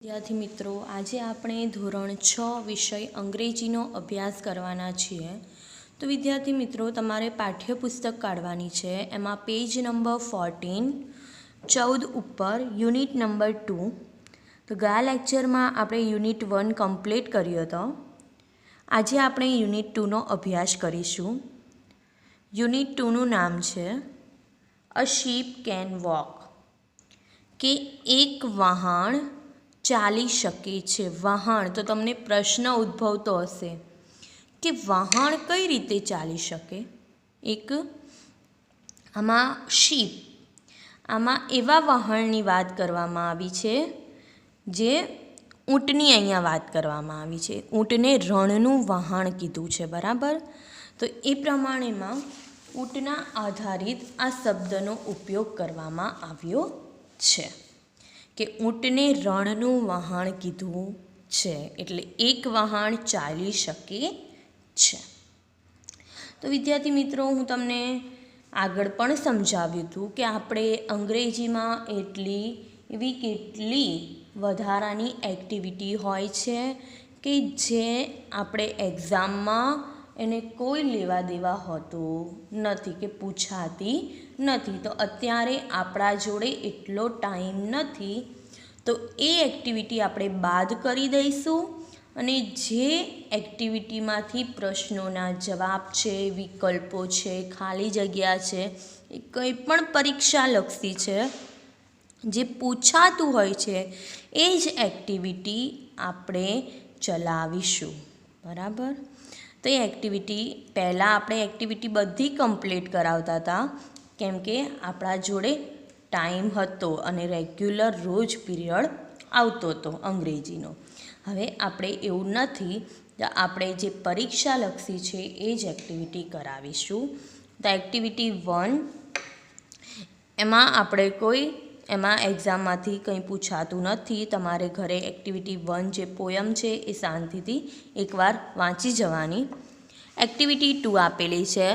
વિદ્યાર્થી મિત્રો, આજે આપણે ધોરણ 6 વિષય અંગ્રેજીનો અભ્યાસ કરવાના છીએ. તો વિદ્યાર્થી મિત્રો, તમારે પાઠ્યપુસ્તક કાઢવાની છે. એમાં પેજ નંબર 14 ઉપર યુનિટ નંબર 2. તો ગયા લેક્ચરમાં આપણે યુનિટ 1 કમ્પ્લીટ કર્યો હતો. આજે આપણે યુનિટ 2નો અભ્યાસ કરીશું. યુનિટ 2નું નામ છે અ શીપ કેન વોક, કે એક વહાણ ચાલી શકે છે. વહાણ, તો તમને પ્રશ્ન ઉદ્ભવતો હશે કે વહાણ કઈ રીતે ચાલી શકે. આમાં શીપ, આમાં એવા વહાણની વાત કરવામાં આવી છે જે ઊંટની અહીંયા વાત કરવામાં આવી છે. ઊંટને રણનું વહાણ કીધું છે, બરાબર. તો એ પ્રમાણેમાં ઊંટના આધારિત આ શબ્દનો ઉપયોગ કરવામાં આવ્યો છે કે ઊંટને રણનું વહાણ કીધું છે, એટલે એક વહાણ ચાલી શકે છે. તો વિદ્યાર્થી મિત્રો, હું તમને આગળ પણ સમજાવ્યું હતું કે આપણે અંગ્રેજીમાં એવી કેટલી વધારાની એક્ટિવિટી હોય છે કે જે આપણે એક્ઝામમાં એને કોઈ લેવા દેવા હોતું નથી કે પૂછાતી નથી. તો અત્યારે આપણા જોડે એટલો ટાઈમ નથી, તો એ એક્ટિવિટી આપણે બાદ કરી દઈશું અને જે એક્ટિવિટીમાંથી પ્રશ્નોના જવાબ છે, વિકલ્પો છે, ખાલી જગ્યા છે, એ કંઈ પણ પરીક્ષાલક્ષી છે, જે પૂછાતું હોય છે, એ જ એક્ટિવિટી આપણે ચલાવીશું, બરાબર. તો એ એક્ટિવિટી પહેલાં આપણે એક્ટિવિટી બધી કમ્પ્લીટ કરાવતા હતા, કેમ કે આપણા જોડે ટાઈમ હતો અને રેગ્યુલર રોજ પીરિયડ આવતો હતો અંગ્રેજીનો. હવે આપણે એવું નથી, તો આપણે જે પરીક્ષાલક્ષી છે એ જ એક્ટિવિટી કરાવીશું. તો એક્ટિવિટી 1, એમાં એક્ઝામમાંથી કંઈ પૂછાતું નથી. તમારે ઘરે એક્ટિવિટી 1 જે પોયમ છે એ શાંતિથી એકવાર વાંચી જવાની. એક્ટિવિટી 2 આપેલી છે,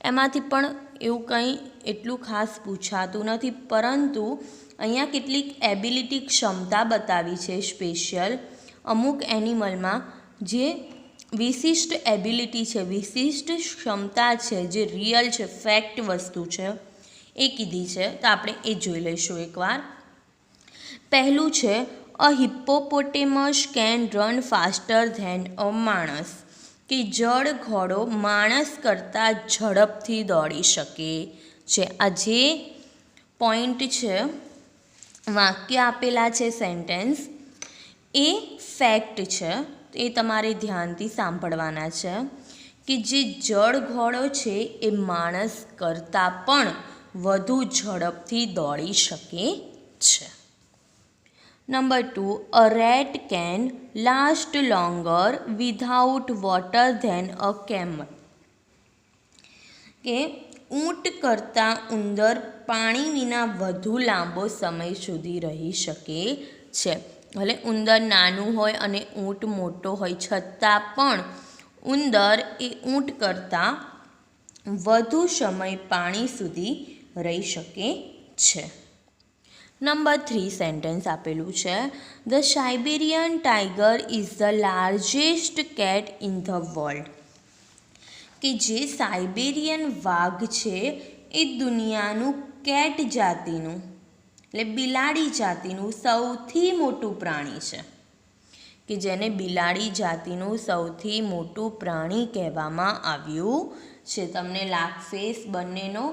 એમાંથી પણ એવું કંઈ એટલું ખાસ પૂછાતું નથી, પરંતુ અહીંયા કેટલીક એબિલિટી, ક્ષમતા બતાવી છે સ્પેશિયલ. અમુક એનિમલમાં જે વિશિષ્ટ એબિલિટી છે, વિશિષ્ટ ક્ષમતા છે, જે રિયલ છે, ફેક્ટ વસ્તુ છે, એ કીધી છે. તો આપણે એ જોઈ લઈશું એકવાર. પહેલું છે a hippopotamus can run faster than a માણસ, કે જળ ઘોડો માણસ કરતાં ઝડપથી દોડી શકે છે. આ જે પોઈન્ટ છે, વાક્ય આપેલા છે, સેન્ટેન્સ, એ ફેક્ટ છે. એ તમારે ધ્યાનથી સાંભળવાના છે કે જે જળ ઘોડો છે એ માણસ કરતાં પણ વધુ ઝડપથી દોડી શકે છે. Number 2, a rat can last longer without water than a camel, કે ઊંટ કરતાં ઉંદર પાણી વિના વધુ લાંબો સમય સુધી રહી શકે છે. ભલે ઉંદર નાનું હોય અને ઊંટ મોટો હોય, છતાં પણ ઉંદર એ ઊંટ કરતાં વધુ સમય પાણી સુધી રહી શકે છે. નંબર 3 સેન્ટેન્સ આપેલું છે the Siberian tiger is the largest cat in the world, કે જે સાઇબેરિયન વાઘ છે એ દુનિયાનું કેટ જાતિનું, એટલે બિલાડી જાતિનું સૌથી મોટું પ્રાણી છે, કે જેને બિલાડી જાતિનું સૌથી મોટું પ્રાણી કહેવામાં આવ્યું છે. તમને ફેસ બંનેનો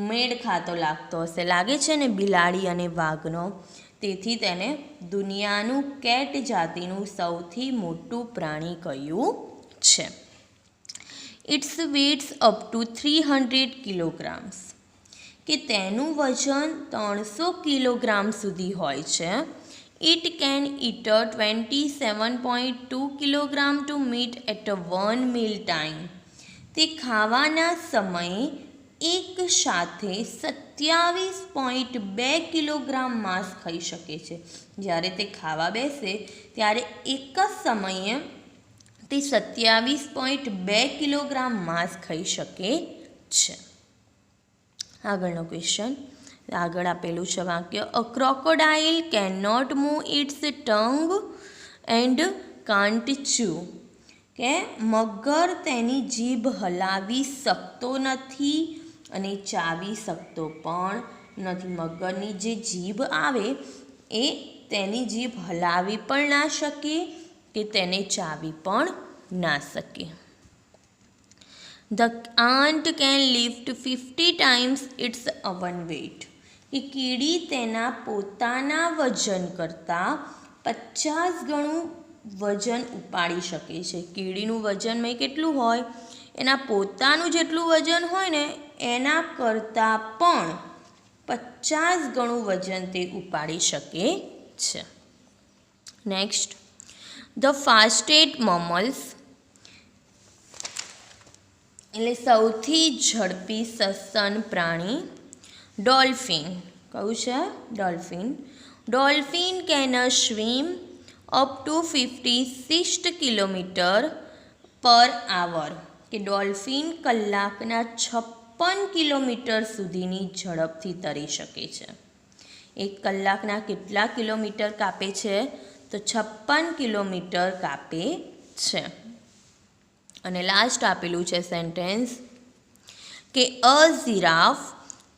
મેળ ખાતો લાગતો હશે, લાગે છે ને, બિલાડી અને વાઘનો. તેથી તેને દુનિયાનું કેટ જાતિનું સૌથી મોટું પ્રાણી કહ્યું છે. Its weights up to 300 kilograms, કે તેનું વજન 300 કિલોગ્રામ સુધી હોય છે. It can eat 27.2 kilogram to meat at 1 meal time, તે ખાવાના સમયે એક સાથે 27.2 કિલોગ્રામ માંસ ખાઈ શકે છે. જ્યારે તે ખાવા બેસે ત્યારે એક જ સમયે તે 27.2 કિલોગ્રામ માંસ ખાઈ શકે છે. આગળનો ક્વેશ્ચન, આગળ આપેલું છે વાક્ય, a crocodile can not move its tongue and can't chew, કે મગર તેની જીભ હલાવી શકતો નથી અને ચાવી શકતો પણ નથી. મગરની જે જીભ આવે એ તેની જીભ હલાવી પણ ના શકે કે તેને ચાવી પણ ના શકે. The ant can lift 50 times its own weight, કે કીડી તેના પોતાના વજન કરતાં 50 ગણું વજન ઉપાડી શકે છે. કીડીનું વજન મેં કેટલું હોય, એના પોતાનું જેટલું વજન હોય ને એના કરતાં પણ 50 ગણું વજન તે ઉપાડી શકે છે. નેક્સ્ટ, ધ ફાસ્ટેસ્ટ મેમલ્સ, એટલે સૌથી ઝડપી સસ્તન પ્રાણી ડોલ્ફિન. કયું છે? Dolphin. Dolphin can swim up to 56 kilometre પર આવર, કે ડોલ્ફિન કલાકના 56 કિલોમીટર સુધીની ઝડપથી તરી શકે છે. એક કલાકના કેટલા કિલોમીટર કાપે છે? તો 56 કિલોમીટર કાપે છે. અને લાસ્ટ આપેલું છે સેન્ટેન્સ કે a giraffe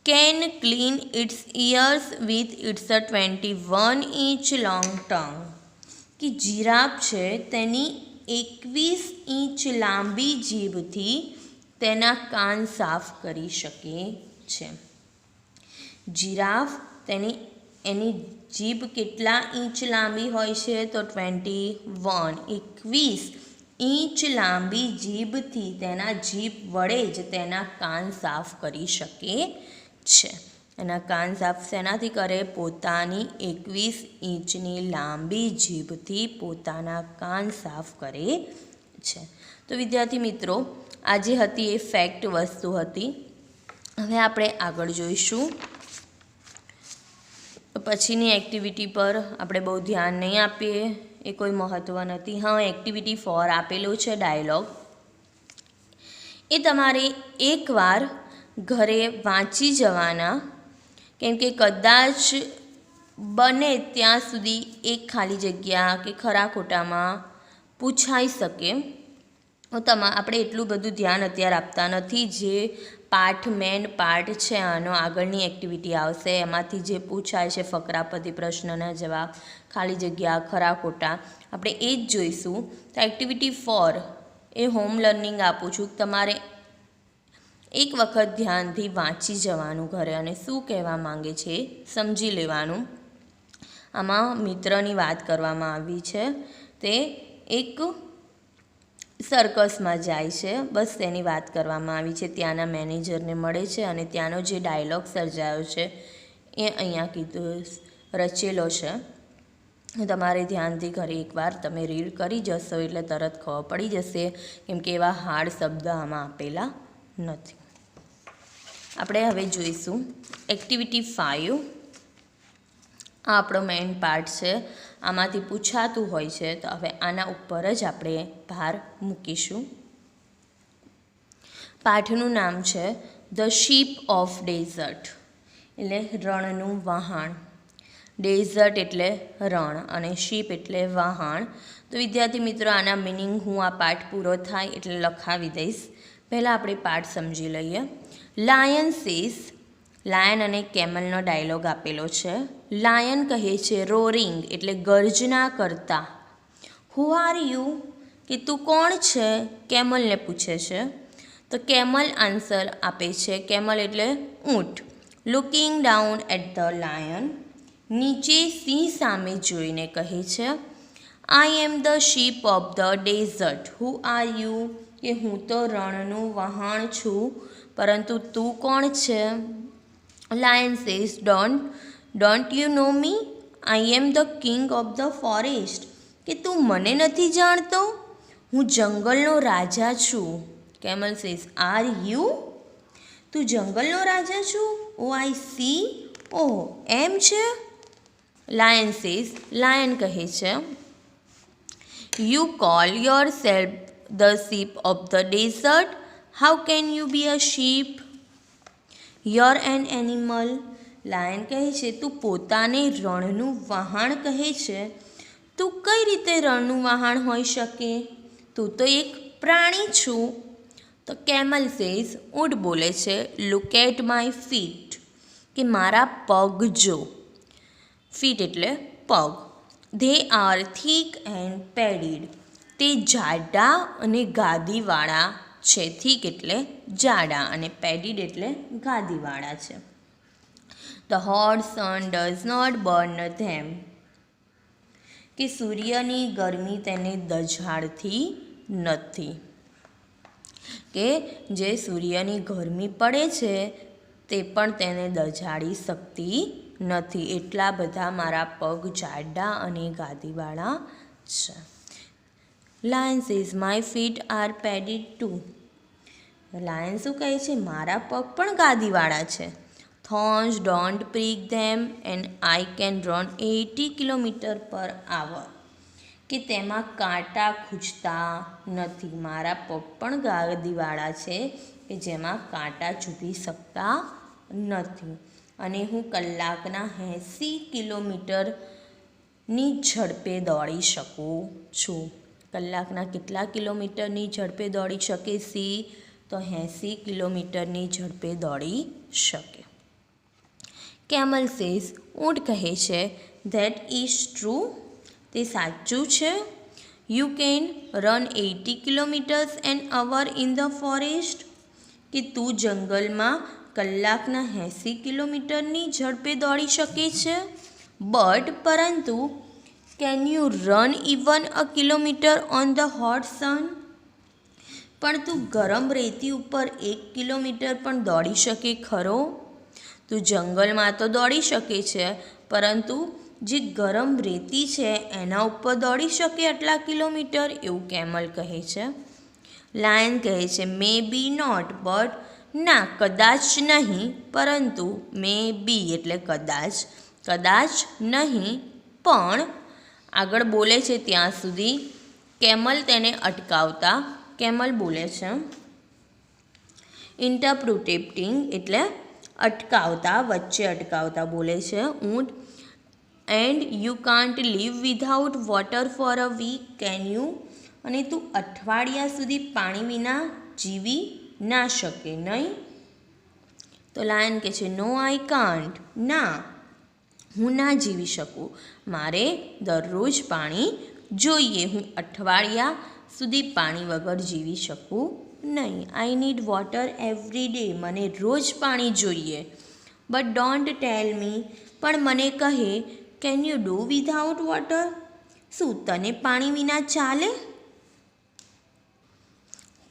can clean its ears with its 21 inch long tongue, કે જીરાફ છે તેની 21 ઇંચ લાંબી જીભથી તેના કાન સાફ કરી શકે છે. જીરાફ એની જીભ કેટલા ઇંચ લાંબી હોય છે? તો 21 ઇંચ લાંબી જીભથી તેના જીભ વડે જ તેના કાન સાફ કરી શકે છે. એના કાન સાફ શેનાથી કરે? પોતાની 21 ઇંચની લાંબી જીભથી પોતાના કાન સાફ કરે છે. તો વિદ્યાર્થી મિત્રો, આ જે હતી એ ફેક્ટ વસ્તુ હતી. હવે આપણે આગળ જોઈશું. પછીની એક્ટિવિટી પર આપણે બહુ ધ્યાન નહીં આપીએ, એ કોઈ મહત્ત્વ નથી. હા, એક્ટિવિટી 4 આપેલું છે ડાયલોગ, એ તમારે એકવાર ઘરે વાંચી જવાના, કેમ કે કદાચ બને ત્યાં સુધી એક ખાલી જગ્યા કે ખરા ખોટામાં પૂછાઈ શકે. આપણે એટલું બધું ધ્યાન અત્યારે આપતા નથી. જે મેન પાર્ટ છે આનો, આગળની એક્ટિવિટી આવશે એમાંથી જે પૂછાય છે ફકરા પદ્ય પ્રશ્નના જવાબ, ખાલી જગ્યા, ખરા ખોટા, આપણે એ જ જોઈશું. તો એક્ટિવિટી 4 એ હોમ લર્નિંગ આપું છું. તમારે એક વખત ધ્યાનથી વાંચી જવાનું ઘરે અને શું કહેવા માંગે છે સમજી લેવાનું. આમાં મિત્રની વાત કરવામાં આવી છે. તે એક સર્કસમાં જાય છે, બસ તેની વાત કરવામાં આવી છે. ત્યાંના મેનેજરને મળે છે અને ત્યાંનો જે ડાયલોગ સર્જાયો છે એ અહીંયા કીધું રચેલો છે. તમારે ધ્યાનથી ઘરે એકવાર તમે રીડ કરી જશો એટલે તરત ખબર પડી જશે, કેમ કે એવા હાર્ડ શબ્દ આમાં આપેલા નથી. આપણે હવે જોઈશું એક્ટિવિટી 5. આ આપણો મેઇન પાર્ટ છે. આમાંથી પૂછાતું હોય છે, તો હવે આના ઉપર જ આપણે ભાર મૂકીશું. પાઠનું નામ છે ધ શીપ ઓફ ડેઝર્ટ, એટલે રણનું વહાણ. ડેઝર્ટ એટલે રણ અને શીપ એટલે વહાણ. તો વિદ્યાર્થી મિત્રો, આના મિનિંગ હું આ પાઠ પૂરો થાય એટલે લખાવી દઈશ. પહેલાં આપણે પાઠ સમજી લઈએ. લાયન સેઝ, લાયન અને કેમલનો ડાયલોગ આપેલો છે. લાયન કહે છે રોરિંગ એટલે ગર્જના કરતા. હુ આર યુ, કે તું કોણ છે? કેમલને પૂછે છે. તો કેમલ આન્સર આપે છે. કેમલ એટલે ઊંટ. Looking down at the lion, નીચે સિંહ સામે જોઈને કહે છે. I am the ship of the desert, who are you, કે હું તો રણનું વહાણ છું, પરંતુ તું કોણ છે? Lion says don't you know me, I am the king of the forest, કે તું મને નથી જાણતો, હું જંગલનો રાજા છું. કેમલ સેઝ આર યુ, તું જંગલનો રાજા છું? ઓ આઈ સી, ઓહ એમ છે. લાયન સેઝ, લાયન કહે છે you call yourself the ship of the desert, how can you be a ship? You are an animal, lion કહે છે તું પોતાને રણનું વહાણ કહે છે, તું કઈ રીતે રણનું વહાણ હોઈ શકે? તું તો એક પ્રાણી છું. તો કેમલ સેઝ, ઊંટ બોલે છે, લુક એટ માય ફીટ, કે મારા પગ જો. ફીટ એટલે પગ. ધે આર થીક એન્ડ પેડીડ, તે જાડા અને ગાદીવાળા છે. થીક એટલે જાડા અને પેડીડ એટલે ગાદીવાળા છે. The hot sun does not burn them, કે સૂર્યની ગરમી તેને દઝાડતી નથી. કે જે સૂર્યની ગરમી પડે છે તે પણ તેને દઝાડી શકતી નથી. એટલા બધા મારા પગ જાડા અને ગાદીવાળા છે. Lion says my feet are padded too. Lion શું કહે છે? મારા પગ પણ ગાદીવાળા છે. Thorns don't prick them and I can run 80 km/h. કે તેમાં કાંટા ખૂંચતા નથી. મારા પગ પણ ગાદીવાળા છે કે જેમાં કાંટા ચૂભી શકતા નથી. અને હું કલાકના 80 કિલોમીટરની ઝડપે દોડી શકું છું. કલાકના કેટલા કિલોમીટરની ઝડપે દોડી શકે સી? તો 80 કિલોમીટરની ઝડપે દોડી શકે. કેમલ સેઝ, ઊંટ કહે છે, ધેટ ઇઝ ટ્રુ, તે સાચું છે. You can run 80 km/h in the forest, કે તું જંગલમાં કલાકના 80 કિલોમીટરની ઝડપે દોડી શકે છે. બટ પરંતુ can you run even a kilometre on the hot સન, પણ તું ગરમ રેતી ઉપર 1 કિલોમીટર પણ દોડી શકે ખરો? તું જંગલમાં તો દોડી શકે છે, પરંતુ જે ગરમ રેતી છે એના ઉપર દોડી શકે આટલા કિલોમીટર? એવું કેમલ કહે છે. લાયન કહે છે, મે બી નોટ બટ, ના કદાચ નહીં, પરંતુ મે બી એટલે કદાચ, કદાચ નહીં પણ. આગળ બોલે છે ત્યાં સુધી કેમલ તેને અટકાવતા કેમલ બોલે છે, ઇન્ટરપ્રુટેટિંગ એટલે અટકાવતા, વચ્ચે અટકાવતા બોલે છે ઊંટ. And you can't live without water for a week, can you, અને તું અઠવાડિયા સુધી પાણી વિના જીવી ના શકે નહીં? તો લાયન કહે છે, નો આઈ કાન્ટ, ના હું ના જીવી શકું. મારે દરરોજ પાણી જોઈએ. હું અઠવાડિયા સુધી પાણી વગર જીવી શકું નહીં. I need water every day, મને રોજ પાણી જોઈએ. બટ ડોન્ટ ટેલ મી, પણ મને કહે, can you do without water, શું તને પાણી વિના ચાલે?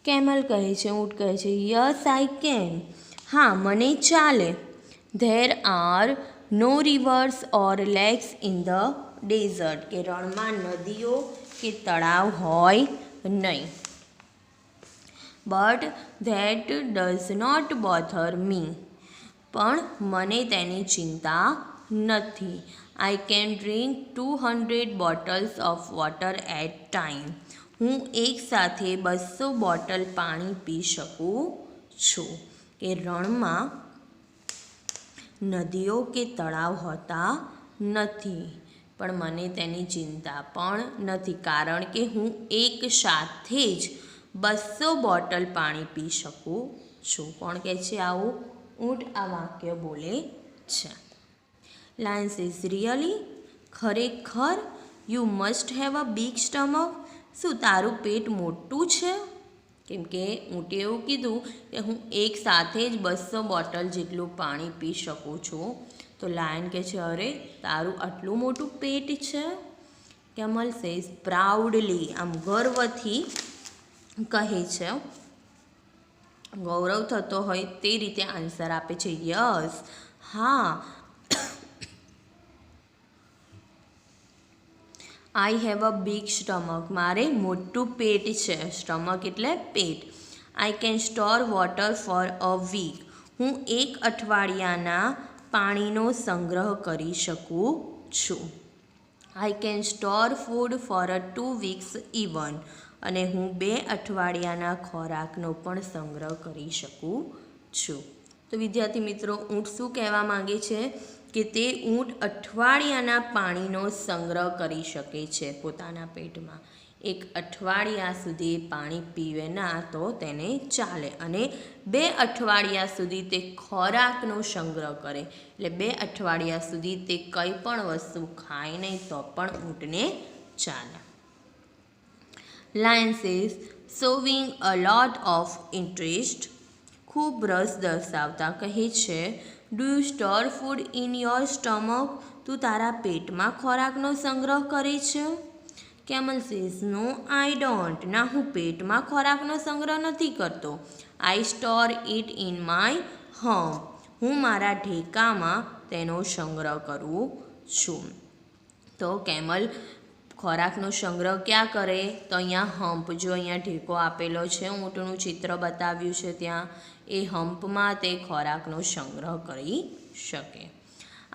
કેમલ કહે છે, ઊંટ કહે છે, યસ આઈ કેન, હા મને ચાલે. There are no rivers or lakes in the desert, કે રણમાં નદીઓ કે તળાવ હોય નહીં. But that does not bother me, પણ મને તેની ચિંતા નથી. I can drink 200 bottles of water at time, હું એકસાથે 200 બોટલ પાણી પી શકું છું. કે રણમાં નદીઓ કે તળાવ હોતા નથી, પણ મને તેની ચિંતા પણ નથી, કારણ કે હું એક સાથે જ 200 બોટલ પાણી પી શકું છું. કોણ કહે છે આવું? ઊંટ આ વાક્ય બોલે છે. લાયન સેઝ, રિયલી, ખરેખર? You must have a big stomach, શું તારું પેટ મોટું છે? કેમ કે ઊંટે એવું કીધું કે હું એક સાથે જ 200 બોટલ જેટલું પાણી પી શકું છું. તો લાયન કહે છે, અરે તારું આટલું મોટું પેટ છે? કેમલ સેઝ, પ્રાઉડલી, આમ ગર્વથી કહે છે, ગૌરવ થતો હોય તે રીતે આન્સર આપે છે, યસ, હા. I have a big stomach, મારે મોટું પેટ છે. સ્ટમક એટલે પેટ. I can store water for a week, હું એક અઠવાડિયાના પાણીનો સંગ્રહ કરી શકું છું. I can store food for a 2 weeks even, અને હું 2 અઠવાડિયાના ખોરાકનો પણ સંગ્રહ કરી શકું છું. તો વિદ્યાર્થી મિત્રો ઊંટ શું કહેવા માંગે છે કે તે ઊંટ અઠવાડિયાના પાણીનો સંગ્રહ કરી શકે છે પોતાના પેટમાં. એક અઠવાડિયા સુધી પાણી પીવે ના તો તેને ચાલે, અને 2 અઠવાડિયા સુધી તે ખોરાકનો સંગ્રહ કરે. એટલે 2 અઠવાડિયા સુધી તે કંઈ પણ વસ્તુ ખાય નહીં તો પણ ઊંટને ચાલે. Lion says, showing a lot of interest. ખૂબ રસ દર્શાવતા કહે છે, do you store food in your stomach? તું તારા પેટમાં ખોરાકનો સંગ્રહ કરે છે? Camel says, no I don't. ના, હું પેટમાં ખોરાકનો સંગ્રહ નથી કરતો. I store it in my hump. હું મારા ઢેકામાં તેનો સંગ્રહ કરું છું. તો કેમલ ખોરાકનો સંગ્રહ ક્યાં કરે? તો અહીંયા હમ્પ, જો અહીંયા ઢેકો આપેલો છે, ઊંટનું ચિત્ર બતાવ્યું છે ત્યાં, એ હમ્પમાં તે ખોરાકનો સંગ્રહ કરી શકે.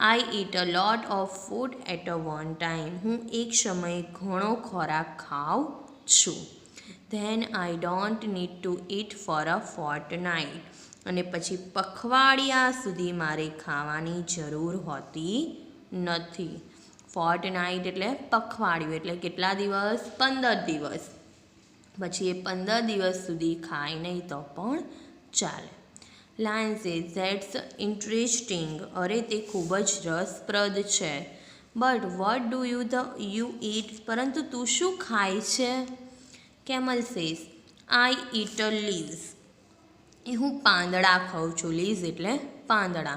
I eat a lot of food at a one time. હું એક સમયે ઘણો ખોરાક ખાઉં છું. Then I don't need to eat for a fortnight. અને પછી પખવાડિયા સુધી મારે ખાવાની જરૂર હોતી નથી. ફોર્ટનાઇટ એટલે પખવાડિયું, એટલે કેટલા દિવસ? 15 દિવસ. પછી એ 15 દિવસ સુધી ખાય નહીં તો પણ ચાલે. Lion says, that's interesting. અરે તે ખૂબ જ રસપ્રદ છે. બટ વોટ ડુ યુ ઈટ? પરંતુ તું શું ખાય છે? Camel says, I eat leaves. હું પાંદડા ખાઉં છું. લીવ્સ એટલે પાંદડા.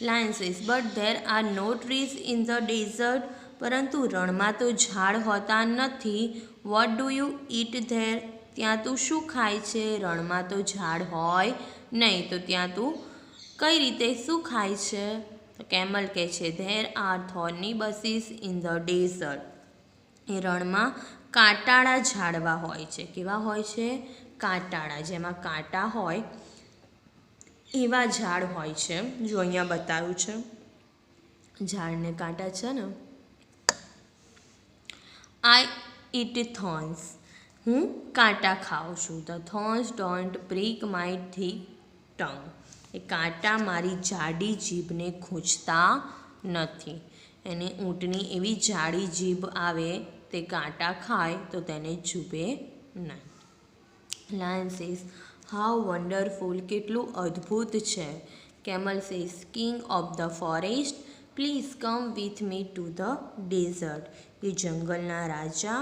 Lion says, but there are no trees in the desert. પરંતુ રણમાં તો ઝાડ હોતા નથી. What do you eat there? ત્યાં તું શું ખાય છે? રણમાં તો ઝાડ હોય નહીં, તો ત્યાં તું કઈ રીતે શું ખાય છે? તો કેમલ કહે છે, there are thorny bushes in the desert. એ રણમાં કાંટાળા ઝાડવા હોય છે. કેવા હોય છે? કાંટાળા, જેમાં કાંટા હોય એવા ઝાડ હોય છે. જો અહીંયા બતાવ્યું છે, ઝાડને કાંટા છે ને. આઈ ઈટ thorns. હું કાંટા ખાઉં છું. The thorns don't prick my thick tongue. એ કાંટા મારી જાડી જીભને ખૂંચતા નથી. એને ઊંટની એવી જાડી જીભ આવે, તે કાંટા ખાય તો તેને ચૂભે નહીં. Lion says, how wonderful. કેટલું અદ્ભુત છે. Camel says, king of the forest, please come with me to the desert. એ જંગલના રાજા,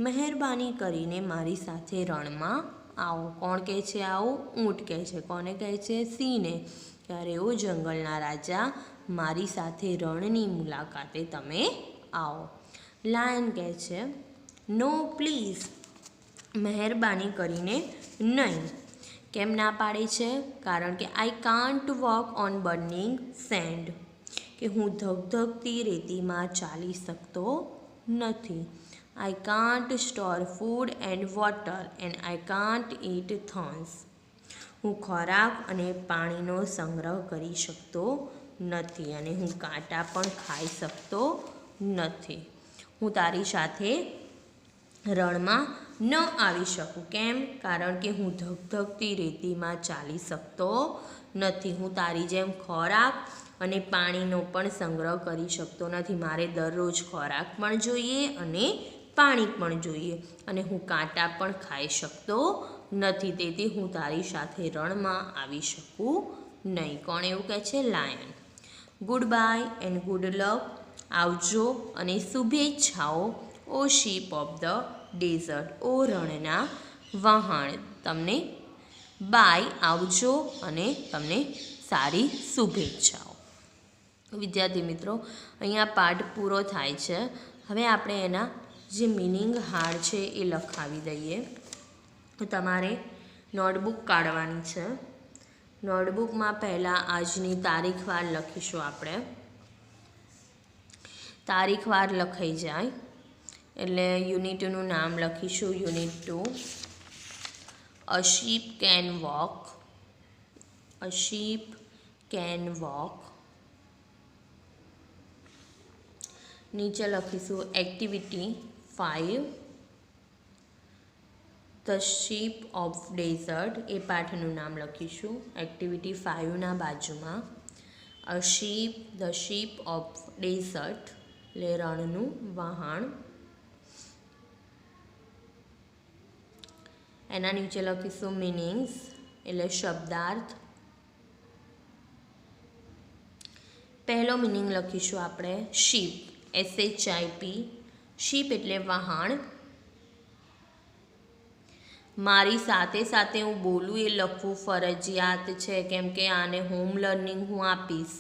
મહેરબાની કરીને મારી સાથે રણમાં આવો. કોણ કહે છે આવું? ઊંટ કહે છે. કોને કહે છે? સિંહને. ત્યારે ઓ જંગલના રાજા, મારી સાથે રણની મુલાકાતે તમે આવો. લાયન કહે છે, નો પ્લીઝ. મહેરબાની કરીને નહીં. કેમ ના પાડે છે? કારણ કે I can't walk on burning sand. કે હું ધગધગતી રેતીમાં ચાલી શકતો નથી. I can't store food and water and I can't eat thorns. હું ખોરાક અને પાણીનો સંગ્રહ કરી શકતો નથી, અને હું કાંટા પણ ખાઈ શકતો નથી. હું તારી સાથે રણમાં ન આવી શકું. કેમ? કારણ કે હું ધગધગતી રેતીમાં ચાલી શકતો નથી. હું તારી જેમ ખોરાક અને પાણીનો પણ સંગ્રહ કરી શકતો નથી. મારે દરરોજ ખોરાક પણ જોઈએ અને પાણી પણ જોઈએ, અને હું કાંટા પણ ખાઈ શકતો નથી. તેથી હું તારી સાથે રણમાં આવી શકું નહીં. કોણ એવું કહે છે? Lion. Good bye and good luck. આવજો અને શુભેચ્છાઓ. ઓ શીપ ઓફ ધ ડેઝર્ટ. ઓ રણના વહાણ, તમને બાય, આવજો, અને તમને સારી શુભેચ્છાઓ. વિદ્યાર્થી મિત્રો, અહીંયા પાઠ પૂરો થાય છે. હવે આપણે એના જે મિનિંગ હાર્ડ છે એ લખાવી દઈએ. તો તમારે નોટબુક કાઢવાની છે. નોટબુકમાં પહેલાં આજની તારીખવાર લખીશું આપણે. તારીખવાર લખાઈ જાય એટલે યુનિટનું નામ લખીશું. Unit 2. A ship can walk. A ship can walk. નીચે લખીશું activity 5. The ship of desert એ પાઠનું નામ લખીશું એક્ટિવિટી 5ના બાજુમાં. A ship, the ship of desert એટલે રણનું વહાણ. એના નીચે લખીશું મિનિંગ્સ એટલે શબ્દાર્થ. પહેલો મિનિંગ લખીશું આપણે શીપ, SHIP. શીપ એટલે વહાણ. મારી સાથે સાથે હું બોલું એ લખવું ફરજિયાત છે, કેમ કે આને હોમ લર્નિંગ હું આપીશ.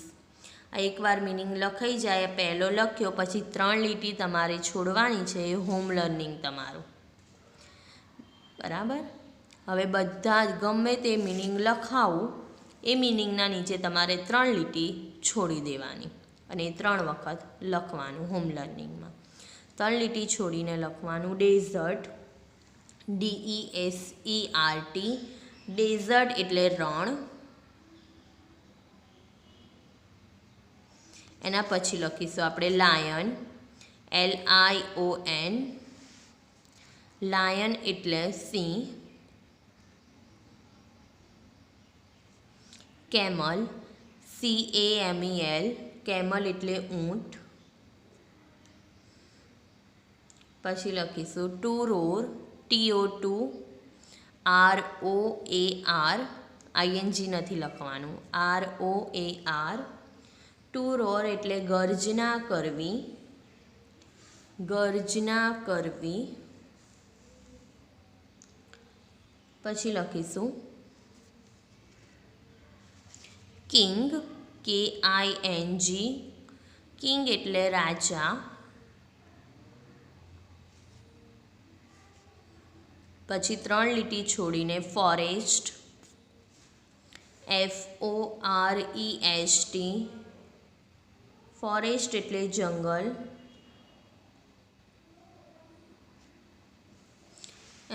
એકવાર મિનિંગ લખાઈ જાય, પહેલો લખ્યો પછી 3 લીટી તમારે છોડવાની છે, એ હોમ લર્નિંગ તમારું. બરાબર. હવે બધા ગમે તે મિનિંગ લખાવું, એ મિનિંગના નીચે તમારે 3 લીટી છોડી દેવાની અને 3 વખત લખવાનું હોમ લર્નિંગમાં. 3 લીટી છોડીને લખવાનું ડેઝર્ટ, DESERT. ડેઝર્ટ એટલે રણ. એના પછી લખીશું આપણે લાયન, LION. લાયન એટલે સિંહ. Camel, CAMEL. કેમલ એટલે ઊંટ. પછી લખીશું two roar, TO2, ROAR. ING નથી લખવાનું, ROAR. ટુ રોર એટલે ગર્જના કરવી, ગર્જના કરવી. પછી લખીશું કિંગ, KING. કિંગ એટલે રાજા. પછી 3 લીટી છોડીને ફોરેસ્ટ, FOREST. ફોરેસ્ટ એટલે જંગલ.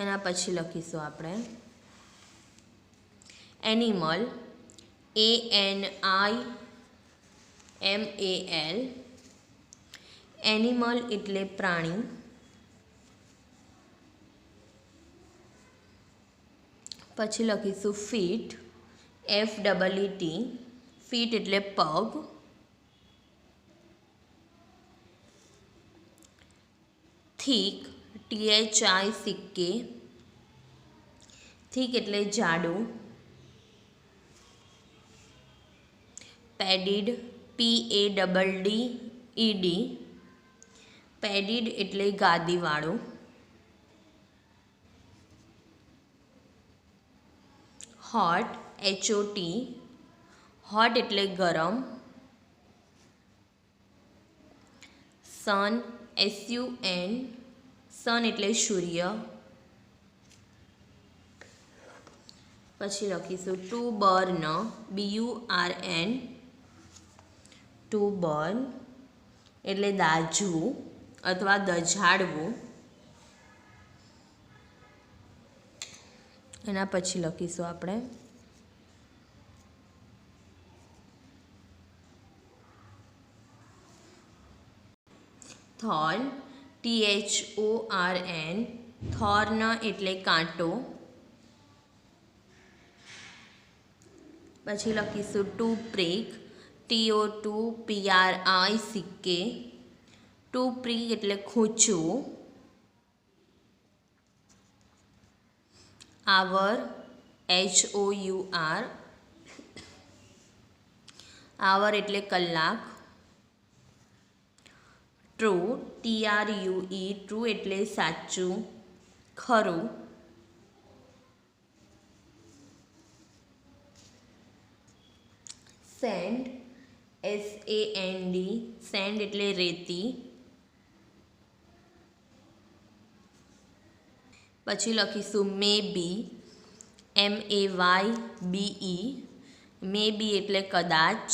એના પછી લખીશું આપણે એનિમલ, ANIMAL. એનિમલ એટલે પ્રાણી. પછી લખીશું ફીટ, FEET. ફીટ એટલે પગ. Thick, THICK. થીક એટલે જાડું. Padded, PADDED. પેડિડ એટલે ગાદીવાળું. Hot, HOT. હોટ એટલે ગરમ. સન, SUN. સન એટલે સૂર્ય. પછી લખીશું to burn, BURN. To burn એટલે દાઝવું અથવા દઝાડવું. એના પછી લખીશું આપણે થોર્ન, THORN. થોર્ન એટલે કાંટો. પછી લખીશું to prick, TOTPRICK. To prick એટલે ખૂંચવું. આવર, HOUR. આવર એટલે કલાક. True, TRUE. ટ્રુ એટલે સાચું, ખરું. Send, SAND. સેન્ડ એટલે રેતી. પછી લખીશું મે બી, MAYBE. મે બી એટલે કદાચ.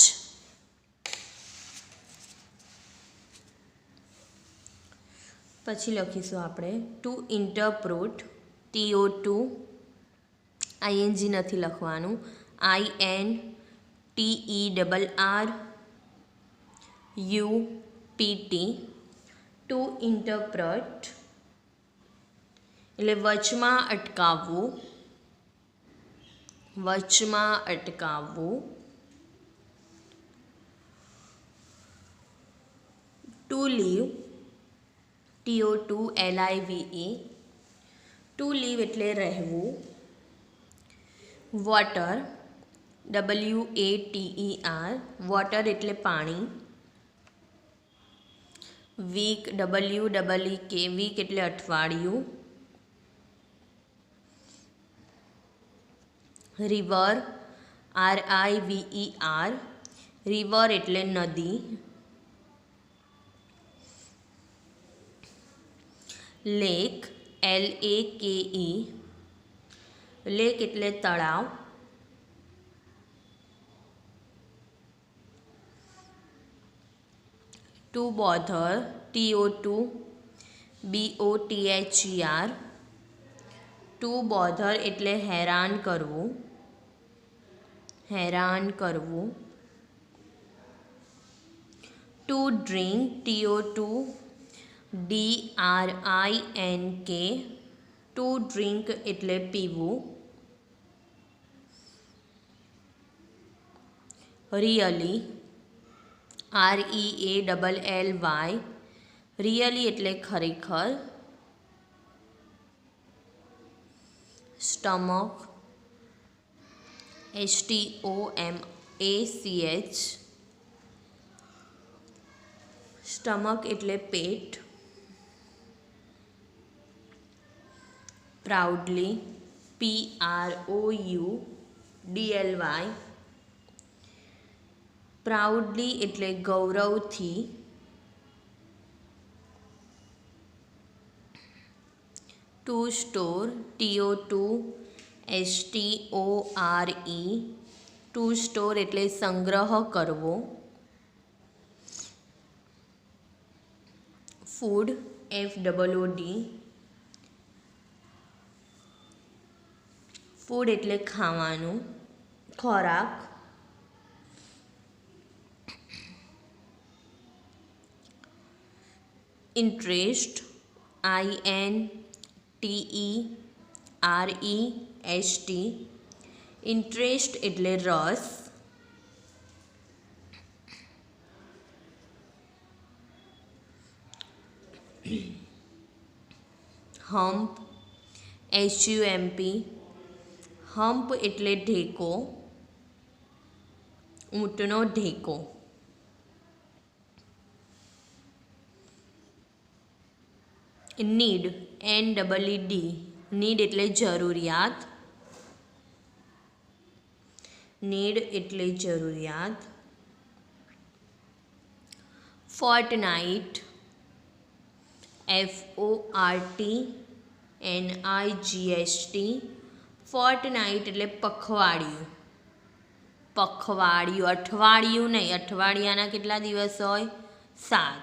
પછી લખીશું આપણે ટુ ઇન્ટરપ્રુટ, TO2. ING નથી લખવાનું, INTERRUPT. ટુ ઇન્ટરપ્રટ એટલે વચમાં અટકાવવું, વચમાં અટકાવવું. Two leave, TO2LIVE, two leave એટલે રહેવું. વોટર, WATER, વોટર એટલે પાણી. વીક, WEEK, વીક એટલે અઠવાડિયું. રિવર, RIVER, રિવર એટલે નદી. લેક, LAKE, લેક એટલે તળાવ. Two bother, TO2BOTHER, two bother એટલે હેરાન કરવું, હેરાન કરવું. Two drink, TO2DRINK, two drink એટલે પીવું. રિયલી, REALLY, રિયલી એટલે ખરેખર. સ્ટમક, STOMACH, સ્ટમક એટલે પેટ. પ્રાઉડલી, PROUDLY, પ્રાઉડલી એટલે ગૌરવથી. To store, TO2STORE, to store એટલે સંગ્રહ કરવો. ફૂડ, FOOD, ફૂડ એટલે ખાવાનું, ખોરાક. ઇન્ટરેસ્ટ, INTEREST, ઇન્ટરેસ્ટ એટલે રસ. હમ્પ, HUMP, હમ્પ એટલે ઢેકો, ઊંટનો ઢેકો. નીડ, NEED, નીડ એટલે જરૂરિયાત, નીડ એટલે જરૂરિયાત. ફોર્ટનાઇટ, FORTNIGHT, ફોર્ટનાઇટ એટલે પખવાડિયું, પખવાડિયું, અઠવાડિયું નહીં. અઠવાડિયાના કેટલા દિવસ હોય? 7.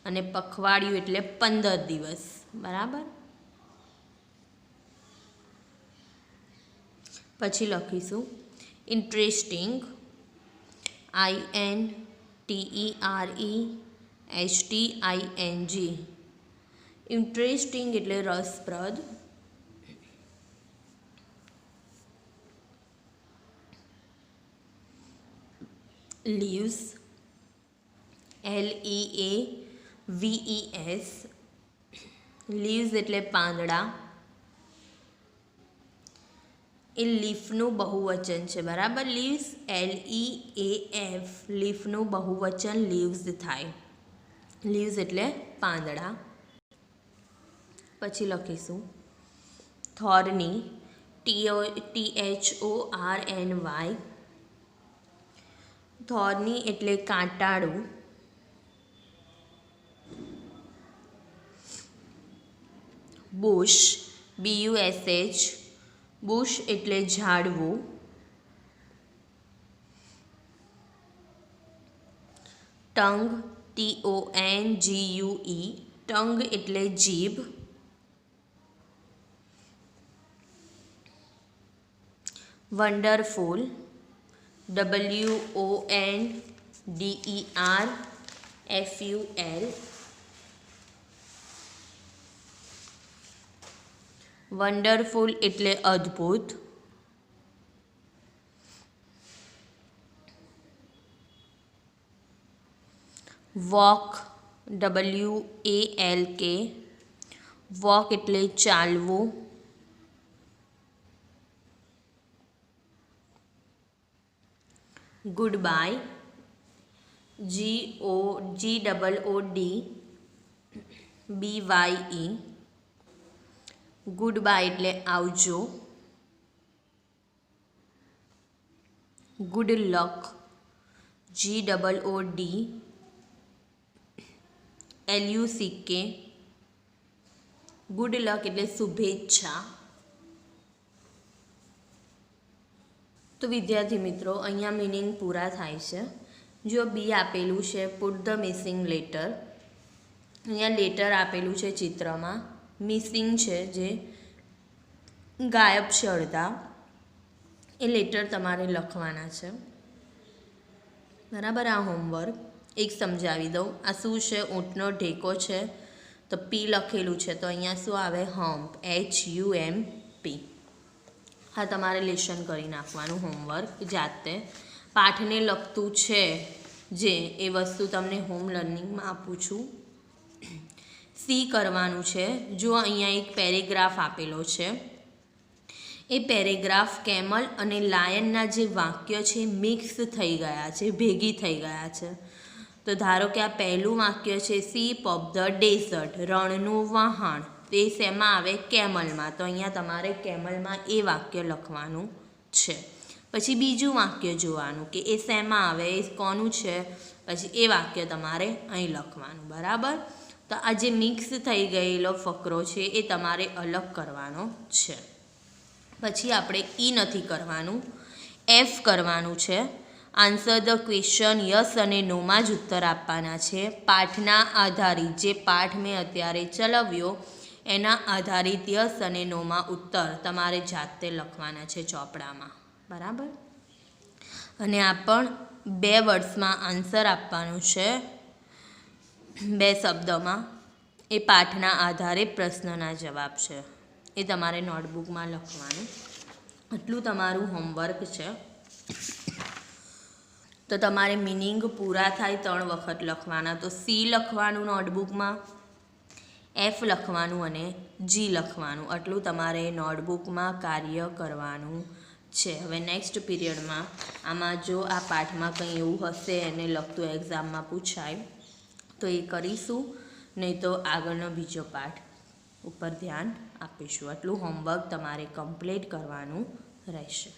અને પખવાડિયું એટલે 15 દિવસ. બરાબર. પછી લખીશું ઇન્ટરેસ્ટિંગ, INTERESTING, ઇન્ટરેસ્ટિંગ એટલે રસપ્રદ. લીવ્સ, LEAVES, લીવ્સ એટલે પાંદડા. એ લીફનું બહુવચન છે. બરાબર. લીવ્સ, LEAF, લીફનું બહુવચન લીવ્સ થાય. લીવ્સ એટલે પાંદડા. પછી લખીશું થોરની, THORNY, થોરની એટલે કાંટાળું. બુશ, BUSH, બુશ એટલે ઝાડવું. ટંગ, TONGUE, ટંગ એટલે જીભ. વન્ડરફુલ, WONDERFUL, FUL, વન્ડરફુલ એટલે અદ્ભુત, વોક WALK, વોક એટલે ચાલવું, good bye GOOD BYE, good bye એટલે આવજો, good luck GOOD LUCK, good luck એટલે શુભેચ્છા. તો વિદ્યાર્થી મિત્રો, અહીંયા મિનિંગ પૂરા થાય છે. જો બી આપેલું છે પુટ ધ મિસિંગ લેટર, અહીંયા લેટર આપેલું છે ચિત્રમાં, મિસિંગ છે જે ગાયબ છે અડધા, એ લેટર તમારે લખવાના છે. બરાબર. આ હોમવર્ક એક સમજાવી દઉં. આ શું છે? ઊંટનો ઢેકો છે, તો પી લખેલું છે, તો અહીંયા શું આવે? Hump, HUMP. હા, તમારે લેશન કરી નાખવાનું હોમવર્ક જાતે. પાઠને લગતું છે જે, એ વસ્તુ તમને હોમ લર્નિંગમાં આપું છું. સી કરવાનું છે. જો અહીંયા એક પેરેગ્રાફ આપેલો છે, એ પેરેગ્રાફ કેમલ અને લાયનના જે વાક્ય છે મિક્સ થઈ ગયા છે, ભેગી થઈ ગયા છે. તો ધારો કે આ પહેલું વાક્ય છે, સીપ ઓફ ધ ડેઝર્ટ, રણનું વહાણ, તે શેમાં આવે? કેમલમાં. તો અહીંયા તમારે કેમલમાં એ વાક્ય લખવાનું છે. પછી બીજું વાક્ય જોવાનું કે એ શેમાં આવે, એ કોનું છે, પછી એ વાક્ય તમારે અહીં લખવાનું. બરાબર. તો આ જે મિક્સ થઈ ગયેલો ફકરો છે એ તમારે અલગ કરવાનો છે. પછી આપણે નથી કરવાનું, F કરવાનું છે. આન્સર ધ ક્વેશ્ચન, યસ અને નોમાં જ ઉત્તર આપવાના છે. પાઠના આધારિત, જે પાઠ મેં અત્યારે ચલાવ્યો એના આધારિત યસ અને નોમાં ઉત્તર તમારે જાતે લખવાના છે ચોપડામાં. બરાબર. અને આ પણ 2 વર્ડ્સમાં આન્સર આપવાનું છે, 2 શબ્દમાં. એ પાઠના આધારે પ્રશ્નના જવાબ છે, એ તમારે નોટબુકમાં લખવાનું. આટલું તમારું હોમવર્ક છે. તો તમારે મિનિંગ પૂરા થાય 3 વખત લખવાના. તો સી લખવાનું નોટબુકમાં, F લખવાનું અને G લખવાનું. આટલું તમારે નોટબુકમાં કાર્ય કરવાનું છે. હવે નેક્સ્ટ પીરિયડમાં આમાં જો આ પાઠમાં કંઈ એવું હશે એને લગતું એક્ઝામમાં પૂછાય તો એ કરીશું, નહીં તો આગળનો બીજો પાઠ ઉપર ધ્યાન આપીશું. આટલું હોમવર્ક તમારે કમ્પ્લીટ કરવાનું રહેશે.